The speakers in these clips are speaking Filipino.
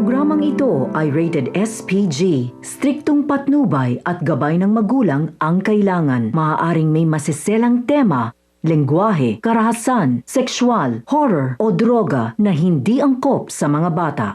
Programang ito ay rated SPG. Striktong patnubay at gabay ng magulang ang kailangan. Maaaring may masiselang tema, lengguwahe, karahasan, sexual, horror o droga na hindi angkop sa mga bata.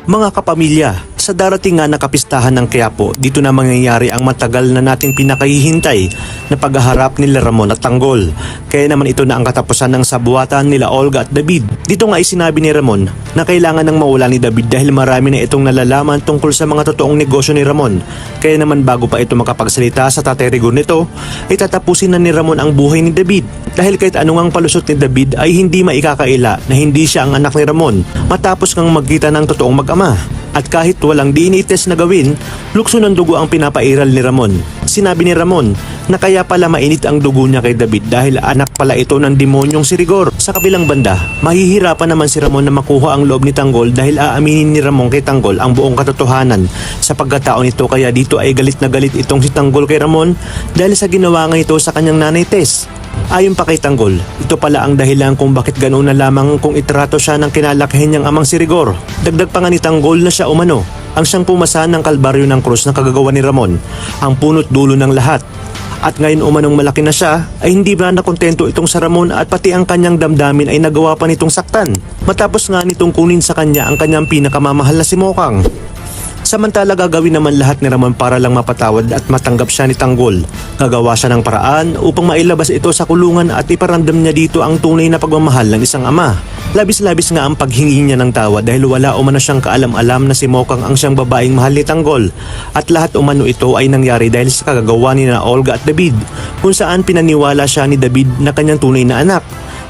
Mga kapamilya, sa darating nga na kapistahan ng Quiapo, dito na mangyayari ang matagal na nating pinakahihintay na paghaharap nila Ramon at Tanggol. Kaya naman ito na ang katapusan ng sabuatan nila Olga at David. Dito nga ay sinabi ni Ramon na kailangan ng mawala ni David dahil marami na itong nalalaman tungkol sa mga totoong negosyo ni Ramon. Kaya naman bago pa ito makapagsalita sa Tatay Rigor nito, ay tatapusin na ni Ramon ang buhay ni David. Dahil kahit anong ang palusot ni David ay hindi maikakaila na hindi siya ang anak ni Ramon matapos ngang magkita ng totoong mag-ama. At kahit walang DNA test na gawin, lukso ng dugo ang pinapairal ni Ramon. Sinabi ni Ramon na kaya pala mainit ang dugo niya kay David dahil anak pala ito ng demonyong si Rigor. Sa kabilang banda, mahihirapan naman si Ramon na makuha ang loob ni Tanggol dahil aaminin ni Ramon kay Tanggol ang buong katotohanan sa pagkatao nito, kaya dito ay galit na galit itong si Tanggol kay Ramon dahil sa ginawa nga ito sa kanyang nanay Tess. Ayon pa kay Tanggol, ito pala ang dahilan kung bakit ganoon na lamang kung itrato siya ng kinalakihan niyang amang si Rigor. Dagdag pa nga ni Tanggol na siya umano ang siyang pumasahan ng kalbaryo ng krus na kagagawa ni Ramon, ang punot dulo ng lahat. At ngayon umanong malaki na siya, ay hindi ba nakontento itong sa Ramon at pati ang kanyang damdamin ay nagawa pa nitong saktan. Matapos nga nitong kunin sa kanya ang kanyang pinakamamahal na si Mokang. Samantala gagawin naman lahat ni Ramon para lang mapatawad at matanggap siya ni Tanggol. Gagawa siya ng paraan upang mailabas ito sa kulungan at iparamdam niya dito ang tunay na pagmamahal ng isang ama. Labis-labis nga ang paghingi niya ng tawad dahil wala umano siyang kaalam-alam na si Mokang ang siyang babaeng mahal ni Tanggol. At lahat umano ito ay nangyari dahil sa kagagawa ni na Olga at David, kung saan pinaniwala siya ni David na kanyang tunay na anak.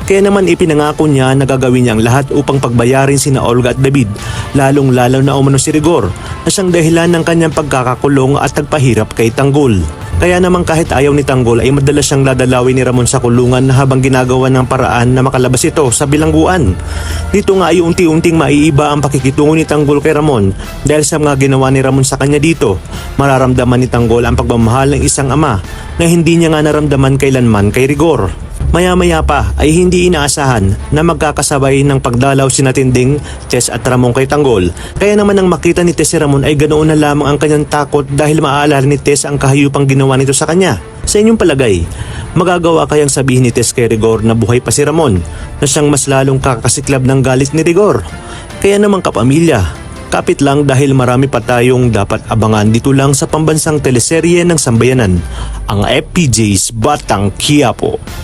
Kaya naman ipinangako niya na gagawin niya ang lahat upang pagbayarin sina Olga at David, lalong-lalo na umano si Rigor na siyang dahilan ng kanyang pagkakakulong at tagpahirap kay Tanggol. Kaya naman kahit ayaw ni Tanggol ay madalas siyang dadalawin ni Ramon sa kulungan habang ginagawa ng paraan na makalabas ito sa bilangguan. Dito nga ay unti-unting maiiba ang pakikitungo ni Tanggol kay Ramon dahil sa mga ginawa ni Ramon sa kanya dito. Mararamdaman ni Tanggol ang pagmamahal ng isang ama na hindi niya nga naramdaman kailanman kay Rigor. Maya-maya pa ay hindi inaasahan na magkakasabay ng pagdalaw sina Tinding, Tess at Ramon kay Tanggol. Kaya naman nang makita ni Tess si Ramon ay ganoon na lamang ang kanyang takot dahil maaalala ni Tess ang kahayupang ginawa nito sa kanya. Sa inyong palagay, magagawa kayang sabihin ni Tess kay Rigor na buhay pa si Ramon na siyang mas lalong kakasiklab ng galit ni Rigor? Kaya naman kapamilya, kapit lang dahil marami pa tayong dapat abangan dito lang sa pambansang teleserye ng Sambayanan, ang FPJ's Batang Quiapo.